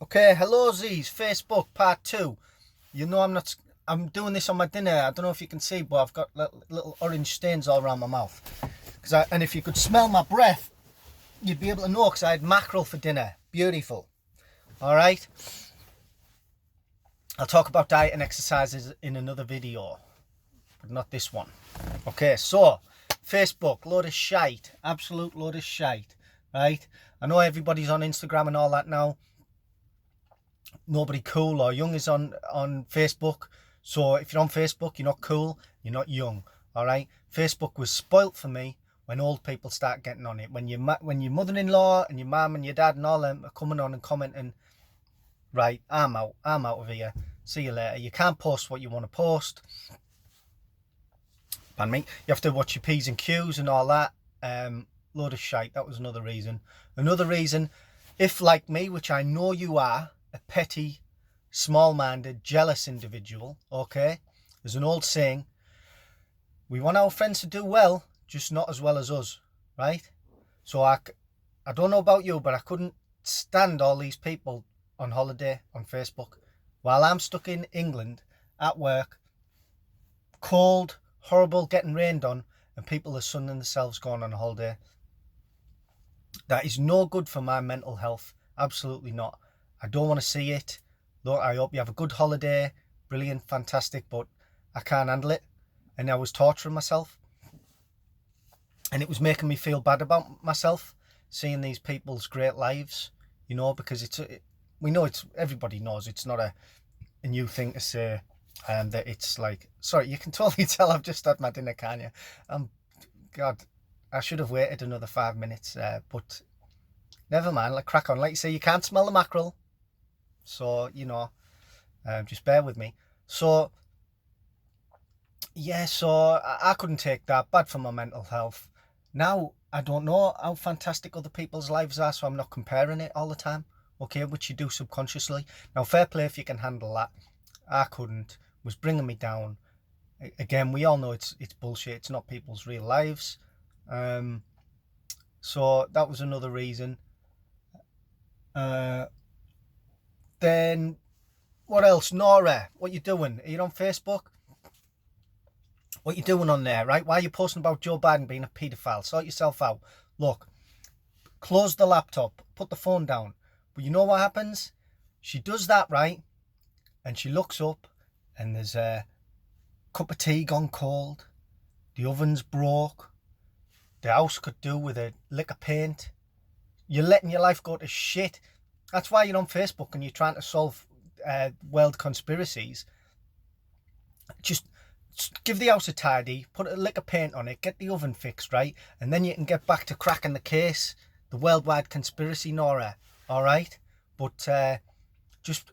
Okay, hello Z's, Facebook part 2. You know I'm doing this on my dinner. I don't know if you can see, but I've got little orange stains all around my mouth. And if you could smell my breath, you'd be able to know because I had mackerel for dinner. Beautiful. All right. I'll talk about diet and exercises in another video, but not this one. Okay, so Facebook, load of shite. Absolute load of shite. Right? I know everybody's on Instagram and all that now. Nobody cool or young is on Facebook. So if you're on Facebook, you're not cool, you're not young. All right. Facebook was spoilt for me when old people start getting on it. When your mother-in-law and your mum and your dad and all them are coming on and commenting, right, I'm out of here. See you later. You can't post what you want to post. Pardon me. You have to watch your P's and Q's and all that. Load of shite. That was another reason. Another reason, if like me, which I know you are, a petty, small-minded, jealous individual, okay? There's an old saying, we want our friends to do well, just not as well as us, right? So I don't know about you, but I couldn't stand all these people on holiday on Facebook while I'm stuck in England at work, cold, horrible, getting rained on, and people are sunning themselves going on a holiday. That is no good for my mental health. Absolutely not. I don't want to see it. Look, I hope you have a good holiday. Brilliant, fantastic, but I can't handle it. And I was torturing myself. And it was making me feel bad about myself, seeing these people's great lives, you know, because we know everybody knows it's not a new thing to say, that it's like, sorry, you can totally tell I've just had my dinner, can't you? God, I should have waited another 5 minutes, but never mind, like crack on. Like you say, you can't smell the mackerel. So, you know, just bear with me. So, yeah, so I couldn't take that. Bad for my mental health. Now, I don't know how fantastic other people's lives are, so I'm not comparing it all the time, okay, which you do subconsciously. Now, fair play if you can handle that. I couldn't. It was bringing me down. Again, we all know it's bullshit. It's not people's real lives. So that was another reason. Then what else? Nora, what you doing? Are you on Facebook? What you doing on there, right? Why are you posting about Joe Biden being a paedophile? Sort yourself out. Look, close the laptop, put the phone down. But you know what happens? She does that, right? And she looks up and there's a cup of tea gone cold. The oven's broke. The house could do with a lick of paint. You're letting your life go to shit. That's why you're on Facebook and you're trying to solve world conspiracies. Just give the house a tidy, put a lick of paint on it, get the oven fixed, right? And then you can get back to cracking the case, the worldwide conspiracy, Nora. All right? But just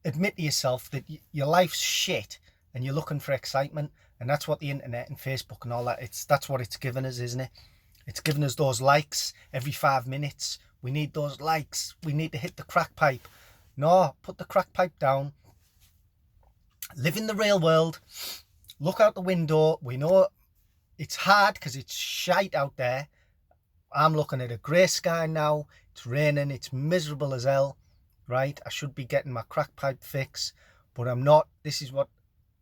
admit to yourself that your life's shit and you're looking for excitement. And that's what the internet and Facebook and all that, that's what it's given us, isn't it? It's given us those likes every 5 minutes. We need those likes. We need to hit the crack pipe. No, put the crack pipe down. Live in the real world. Look out the window. We know it's hard because it's shite out there. I'm looking at a grey sky now. It's raining. It's miserable as hell. Right? I should be getting my crack pipe fix, but I'm not. This is what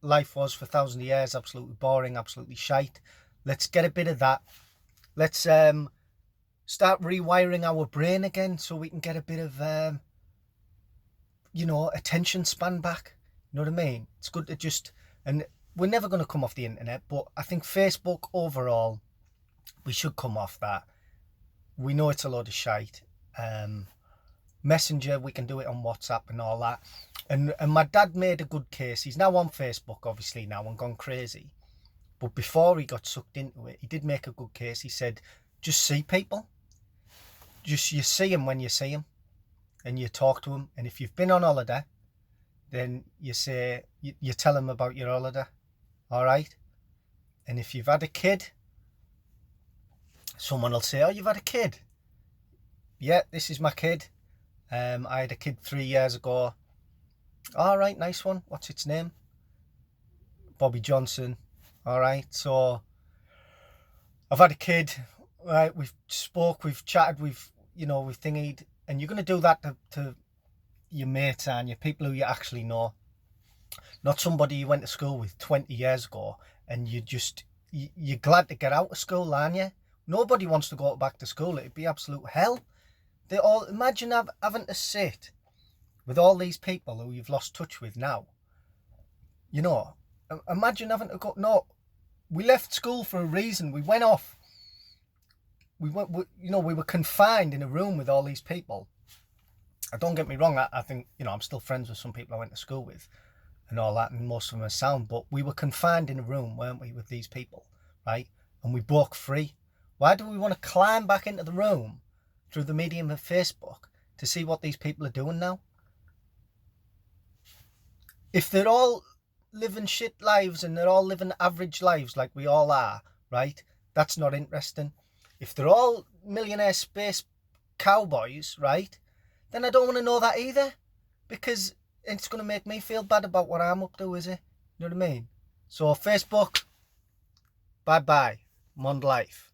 life was for thousands of years. Absolutely boring. Absolutely shite. Let's get a bit of that. Let's start rewiring our brain again so we can get a bit of, attention span back. You know what I mean? It's good to just, and we're never going to come off the internet, but I think Facebook overall, we should come off that. We know it's a load of shite. Messenger, we can do it on WhatsApp and all that. And my dad made a good case. He's now on Facebook, obviously, now and gone crazy. But before he got sucked into it, he did make a good case. He said, just see people. Just you see them when you see them. And you talk to them. And if you've been on holiday, then you say, you tell them about your holiday. All right? And if you've had a kid, someone will say, oh, you've had a kid. Yeah, this is my kid. I had a kid 3 years ago. All right, nice one. What's its name? Bobby Johnson. All right, so I've had a kid, right? We've spoke, we've chatted, we've thingied, and you're going to do that to your mates and your people who you actually know. Not somebody you went to school with 20 years ago and you're glad to get out of school, aren't you? Nobody wants to go back to school. It'd be absolute hell. They all imagine having to sit with all these people who you've lost touch with now. You know, imagine having to go. No, we left school for a reason. We went off. We were confined in a room with all these people. Don't get me wrong. I think, I'm still friends with some people I went to school with and all that, and most of them are sound. But we were confined in a room, weren't we, with these people, right? And we broke free. Why do we want to climb back into the room through the medium of Facebook to see what these people are doing now? If they're all living shit lives and they're all living average lives like we all are, right? That's not interesting. If they're all millionaire space cowboys, right? Then I don't want to know that either, because it's going to make me feel bad about what I'm up to, is it? You know what I mean? So Facebook, bye-bye. Mond life.